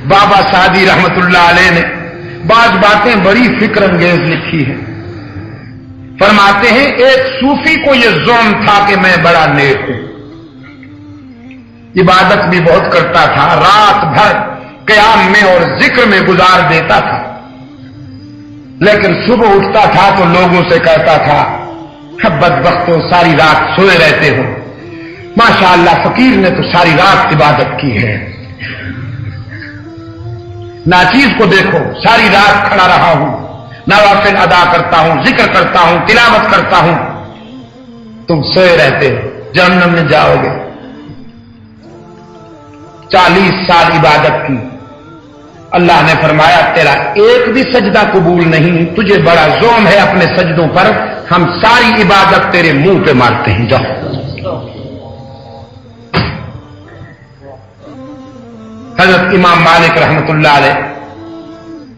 بابا سعدی رحمت اللہ علیہ نے بعض باتیں بڑی فکر انگیز لکھی ہیں. فرماتے ہیں ایک صوفی کو یہ ظلم تھا کہ میں بڑا نیک ہوں، عبادت بھی بہت کرتا تھا، رات بھر قیام میں اور ذکر میں گزار دیتا تھا، لیکن صبح اٹھتا تھا تو لوگوں سے کہتا تھا بدبختوں ساری رات سوئے رہتے ہو، ماشاءاللہ فقیر نے تو ساری رات عبادت کی ہے. ناچیز کو دیکھو ساری رات کھڑا رہا ہوں، نوافل ادا کرتا ہوں، ذکر کرتا ہوں، تلاوت کرتا ہوں، تم سوئے رہتے ہو، جہنم میں جاؤ گے. 40 سال عبادت کی، اللہ نے فرمایا تیرا ایک بھی سجدہ قبول نہیں، تجھے بڑا ظلم ہے اپنے سجدوں پر، ہم ساری عبادت تیرے منہ پہ مارتے ہیں، جاؤ. حضرت امام مالک رحمت اللہ علیہ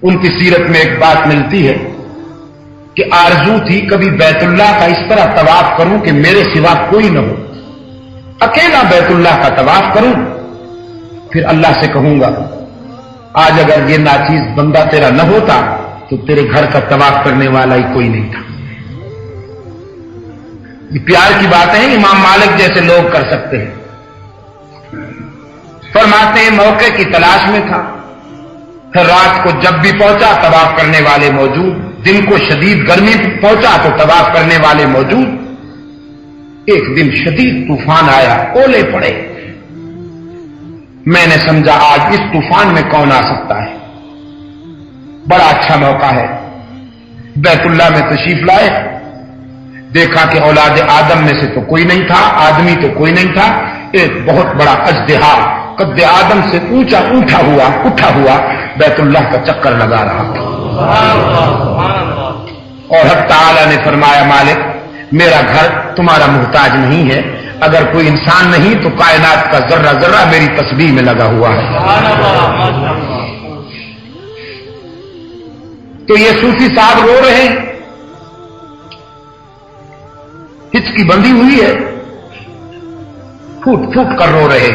ان کی سیرت میں ایک بات ملتی ہے کہ آرزو تھی کبھی بیت اللہ کا اس طرح طواف کروں کہ میرے سوا کوئی نہ ہو، اکیلا بیت اللہ کا طواف کروں، پھر اللہ سے کہوں گا آج اگر یہ ناچیز بندہ تیرا نہ ہوتا تو تیرے گھر کا طواف کرنے والا ہی کوئی نہیں تھا. یہ پیار کی باتیں ہیں، امام مالک جیسے لوگ کر سکتے ہیں. فرماتے ہیں موقع کی تلاش میں تھا، پھر رات کو جب بھی پہنچا طواف کرنے والے موجود، دن کو شدید گرمی پہنچا تو طواف کرنے والے موجود. ایک دن شدید طوفان آیا، اولے پڑے. میں نے سمجھا آج اس طوفان میں کون آ سکتا ہے، بڑا اچھا موقع ہے. بیت اللہ میں تشریف لائے، دیکھا کہ اولاد آدم میں سے تو کوئی نہیں تھا، آدمی تو کوئی نہیں تھا. ایک بہت بڑا اژدہا قد آدم سے اونچا اٹھا ہوا بیت اللہ کا چکر لگا رہا تھا. اور حق تعالی نے فرمایا مالک میرا گھر تمہارا محتاج نہیں ہے، اگر کوئی انسان نہیں تو کائنات کا ذرہ ذرہ میری تسبیح میں لگا ہوا ہے. تو یہ صوفی صاحب رو رہے ہیں، ہچکی بندھی ہوئی ہے، پھوٹ پھوٹ کر رو رہے.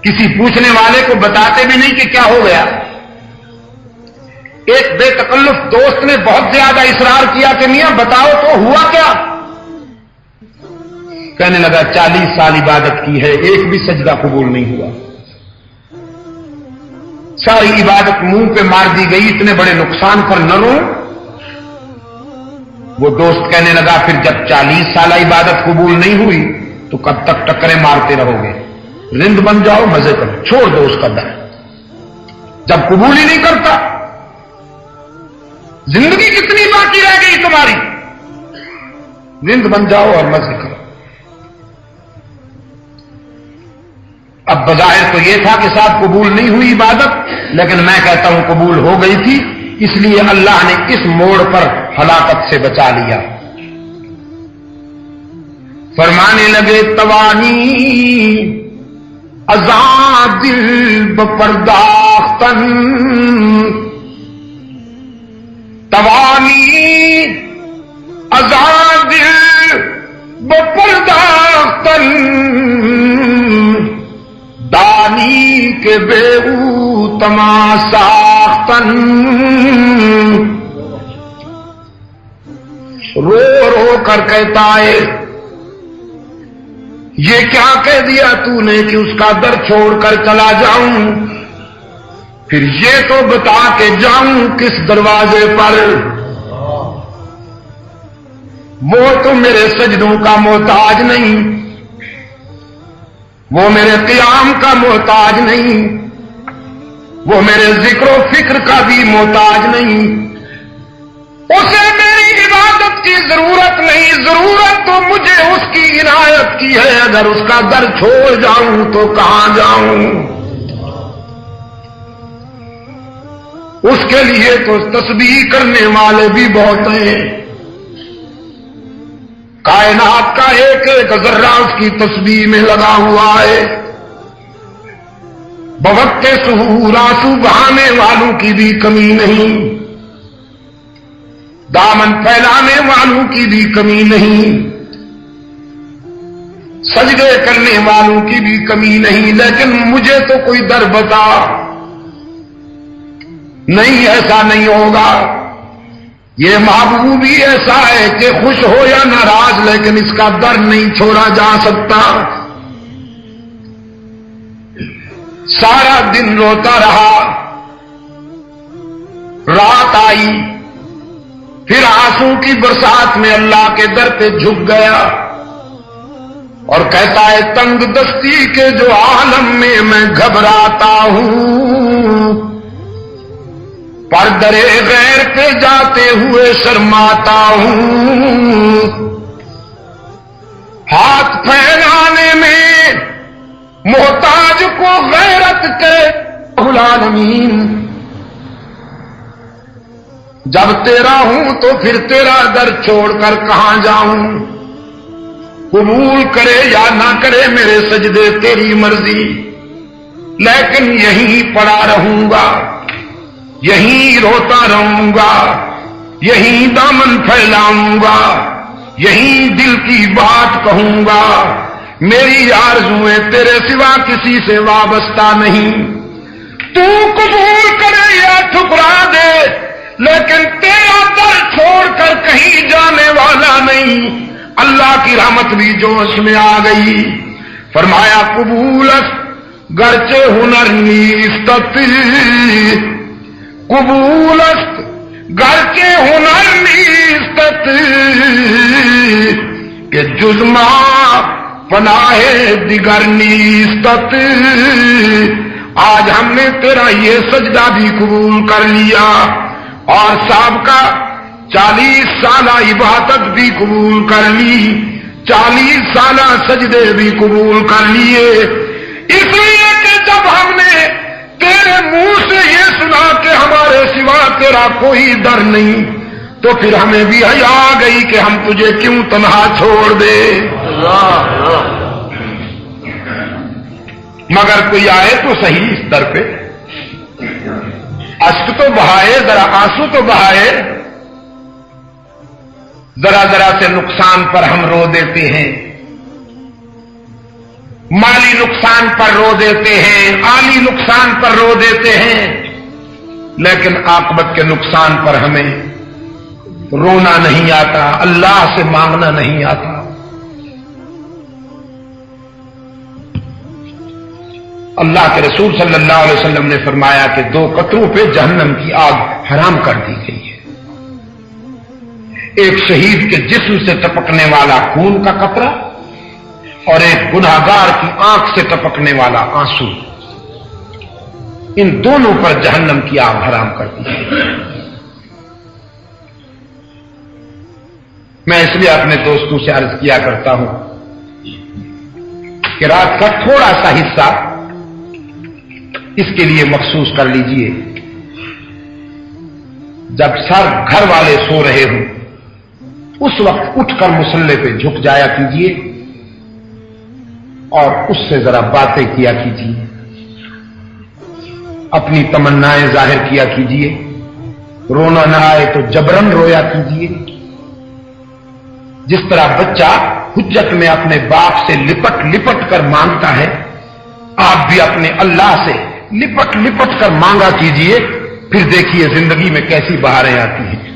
کسی پوچھنے والے کو بتاتے بھی نہیں کہ کیا ہو گیا. ایک بے تکلف دوست نے بہت زیادہ اصرار کیا کہ میاں بتاؤ تو ہوا کیا. کہنے لگا 40 سال عبادت کی ہے، ایک بھی سجدہ قبول نہیں ہوا، ساری عبادت منہ پہ مار دی گئی، اتنے بڑے نقصان پر نہ رو. وہ دوست کہنے لگا پھر جب 40 سال عبادت قبول نہیں ہوئی تو کب تک ٹکریں مارتے رہو گے، رند بن جاؤ، مزے کرو، چھوڑ دو اس کا در. جب قبول ہی نہیں کرتا زندگی کتنی باقی رہ گئی تمہاری، رند بن جاؤ اور مزے کرو. اب بظاہر تو یہ تھا کہ صاحب قبول نہیں ہوئی عبادت، لیکن میں کہتا ہوں قبول ہو گئی تھی، اس لیے اللہ نے اس موڑ پر ہلاکت سے بچا لیا. فرمانے لگے توانی ازاں دل بپرداختن، توانی ازاں دل بپرداختن، دانی کے بے او تماساختن. رو رو کر کہتا ہے یہ کیا کہہ دیا تو نے کہ اس کا در چھوڑ کر چلا جاؤں، پھر یہ تو بتا کے جاؤں کس دروازے پر. وہ تو میرے سجدوں کا محتاج نہیں، وہ میرے قیام کا محتاج نہیں، وہ میرے ذکر و فکر کا بھی محتاج نہیں. اسے میری عبادت کی ضرورت نہیں، ضرورت تو مجھے اس کی عنایت کی ہے. اگر اس کا در چھوڑ جاؤں تو کہاں جاؤں. اس کے لیے تو تسبیح کرنے والے بھی بہت ہیں، کائنات کا ایک ایک ذرہ اس کی تسبیح میں لگا ہوا ہے. بوقت سحور آنسو بہانے والوں کی بھی کمی نہیں، دامن پھیلانے والوں کی بھی کمی نہیں. سجدے کرنے والوں کی بھی کمی نہیں، لیکن مجھے تو کوئی در بتا، نہیں ایسا نہیں ہوگا۔ یہ محبوب بھی ایسا ہے کہ خوش ہو یا ناراض، لیکن اس کا در نہیں چھوڑا جا سکتا۔ سارا دن روتا رہا، رات آئی، پھر آنسو کی برسات میں اللہ کے در پہ جھک گیا اور کہتا ہے تنگ دستی کے جو عالم میں گھبراتا ہوں، پر درے غیر پہ جاتے ہوئے شرماتا ہوں، ہاتھ پھیلانے میں محتاج کو غیرت کے العالمین، جب تیرا ہوں تو پھر تیرا در چھوڑ کر کہاں جاؤں، قبول کرے یا نہ کرے میرے سجدے تیری مرضی، لیکن یہیں پڑا رہوں گا، یہیں روتا رہوں گا، یہیں دامن پھیلاؤں گا، یہیں دل کی بات کہوں گا، میری آرزوئیں تیرے سوا کسی سے وابستہ نہیں، تو قبول کرے یا ٹھکرا دے، لیکن تیرا در چھوڑ کر کہیں جانے والا نہیں۔ اللہ کی رحمت بھی جوش میں آ گئی، فرمایا قبولست گرچہ ہنر نیستت، قبولست گرچہ ہنر نیستت، کہ جز ما پناہ دیگر نیستت، آج ہم نے تیرا یہ سجدہ بھی قبول کر لیا اور سابقہ 40 سالہ عبادت بھی قبول کر لی، 40 سالہ سجدے بھی قبول کر لیے، اس لیے کہ جب ہم نے تیرے منہ سے یہ سنا کہ ہمارے سوا تیرا کوئی در نہیں، تو پھر ہمیں بھی حیا آ گئی کہ ہم تجھے کیوں تنہا چھوڑ دے۔ مگر کوئی آئے تو صحیح اس در پہ، اشک تو بہائے، ذرا آنسو تو بہائے، ذرا ذرا سے نقصان پر ہم رو دیتے ہیں، مالی نقصان پر رو دیتے ہیں، عالی نقصان پر رو دیتے ہیں، لیکن عاقبت کے نقصان پر ہمیں رونا نہیں آتا، اللہ سے مانگنا نہیں آتا۔ اللہ کے رسول صلی اللہ علیہ وسلم نے فرمایا کہ 2 قطروں پہ جہنم کی آگ حرام کر دی گئی ہے، ایک شہید کے جسم سے ٹپکنے والا خون کا قطرہ اور ایک گنہگار کی آنکھ سے ٹپکنے والا آنسو، ان دونوں پر جہنم کی آگ حرام کر دی گئی۔ میں اس لیے اپنے دوستوں سے عرض کیا کرتا ہوں کہ رات کا تھوڑا سا حصہ اس کے لیے مخصوص کر لیجئے، جب سر گھر والے سو رہے ہوں اس وقت اٹھ کر مصلے پہ جھک جایا کیجئے اور اس سے ذرا باتیں کیا کیجئے، اپنی تمنائیں ظاہر کیا کیجئے، رونا نہ آئے تو جبرن رویا کیجئے۔ جس طرح بچہ حجت میں اپنے باپ سے لپٹ لپٹ کر مانگتا ہے، آپ بھی اپنے اللہ سے لپٹ لپٹ کر مانگا کیجئے، پھر دیکھیے زندگی میں کیسی بہاریں آتی ہیں۔